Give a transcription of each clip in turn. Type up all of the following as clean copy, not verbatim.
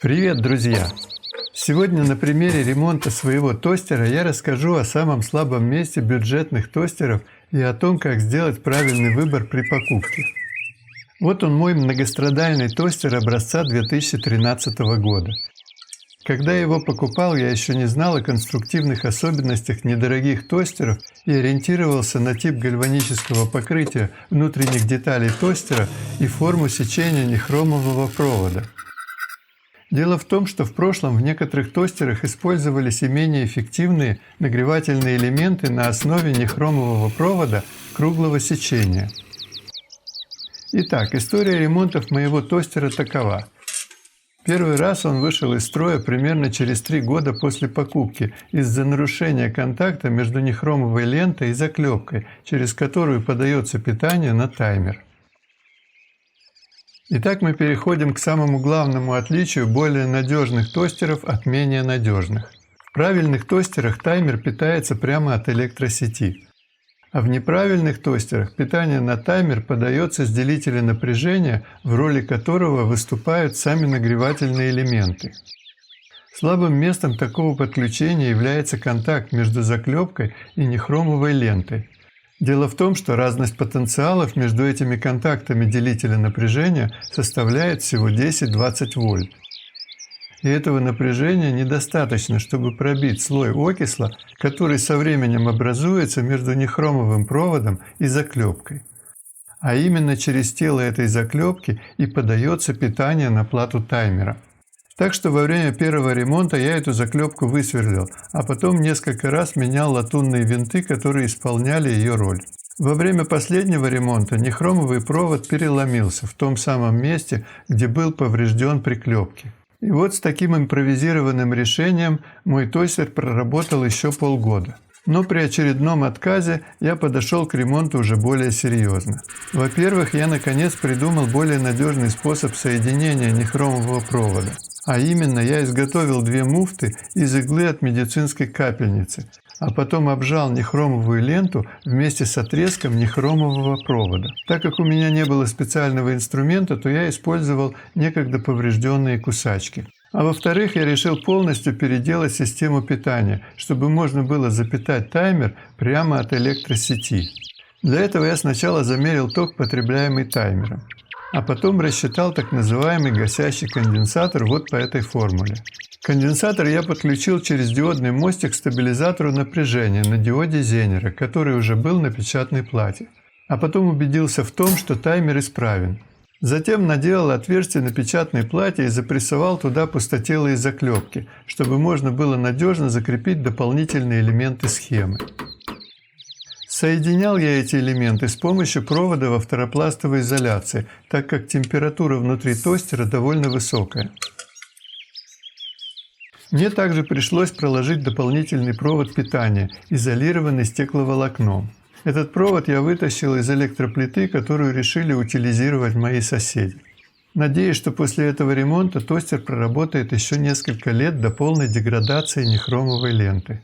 Привет, друзья! Сегодня на примере ремонта своего тостера я расскажу о самом слабом месте бюджетных тостеров и о том, как сделать правильный выбор при покупке. Вот он, мой многострадальный тостер образца 2013 года. Когда я его покупал, я еще не знал о конструктивных особенностях недорогих тостеров и ориентировался на тип гальванического покрытия внутренних деталей тостера и форму сечения нехромового провода. Дело в том, что в прошлом в некоторых тостерах использовались и менее эффективные нагревательные элементы на основе нехромового провода круглого сечения. Итак, история ремонтов моего тостера такова. Первый раз он вышел из строя примерно через 3 года после покупки из-за нарушения контакта между нехромовой лентой и заклепкой, через которую подается питание на таймер. Итак, мы переходим к самому главному отличию более надежных тостеров от менее надежных. В правильных тостерах таймер питается прямо от электросети, а в неправильных тостерах питание на таймер подается с делителя напряжения, в роли которого выступают сами нагревательные элементы. Слабым местом такого подключения является контакт между заклепкой и нехромовой лентой. Дело в том, что разность потенциалов между этими контактами делителя напряжения составляет всего 10-20 вольт. И этого напряжения недостаточно, чтобы пробить слой окисла, который со временем образуется между нехромовым проводом и заклепкой. А именно через тело этой заклепки и подается питание на плату таймера. Так что во время первого ремонта я эту заклепку высверлил, а потом несколько раз менял латунные винты, которые исполняли ее роль. Во время последнего ремонта нехромовый провод переломился в том самом месте, где был поврежден при клепке. И вот с таким импровизированным решением мой тостер проработал еще полгода. Но при очередном отказе я подошел к ремонту уже более серьезно. Во-первых, я наконец придумал более надежный способ соединения нехромового провода. А именно, я изготовил 2 муфты из иглы от медицинской капельницы, а потом обжал нехромовую ленту вместе с отрезком нехромового провода. Так как у меня не было специального инструмента, то я использовал некогда поврежденные кусачки. А во-вторых, я решил полностью переделать систему питания, чтобы можно было запитать таймер прямо от электросети. Для этого я сначала замерил ток, потребляемый таймером, а потом рассчитал так называемый гасящий конденсатор вот по этой формуле. Конденсатор я подключил через диодный мостик к стабилизатору напряжения на диоде Зенера, который уже был на печатной плате. А потом убедился в том, что таймер исправен. Затем наделал отверстие на печатной плате и запрессовал туда пустотелые заклепки, чтобы можно было надежно закрепить дополнительные элементы схемы. Соединял я эти элементы с помощью провода во фторопластовой изоляции, так как температура внутри тостера довольно высокая. Мне также пришлось проложить дополнительный провод питания, изолированный стекловолокном. Этот провод я вытащил из электроплиты, которую решили утилизировать мои соседи. Надеюсь, что после этого ремонта тостер проработает еще несколько лет до полной деградации нехромовой ленты.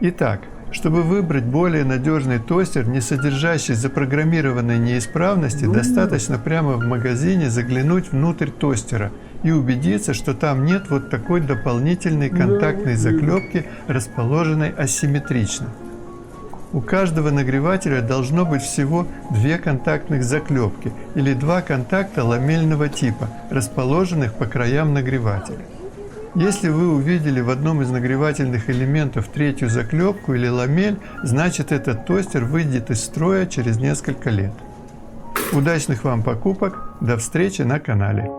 Итак, чтобы выбрать более надежный тостер, не содержащий запрограммированной неисправности, достаточно прямо в магазине заглянуть внутрь тостера и убедиться, что там нет вот такой дополнительной контактной заклепки, расположенной асимметрично. У каждого нагревателя должно быть всего 2 контактных заклепки или 2 контакта ламельного типа, расположенных по краям нагревателя. Если вы увидели в одном из нагревательных элементов 3-ю заклепку или ламель, значит этот тостер выйдет из строя через несколько лет. Удачных вам покупок! До встречи на канале!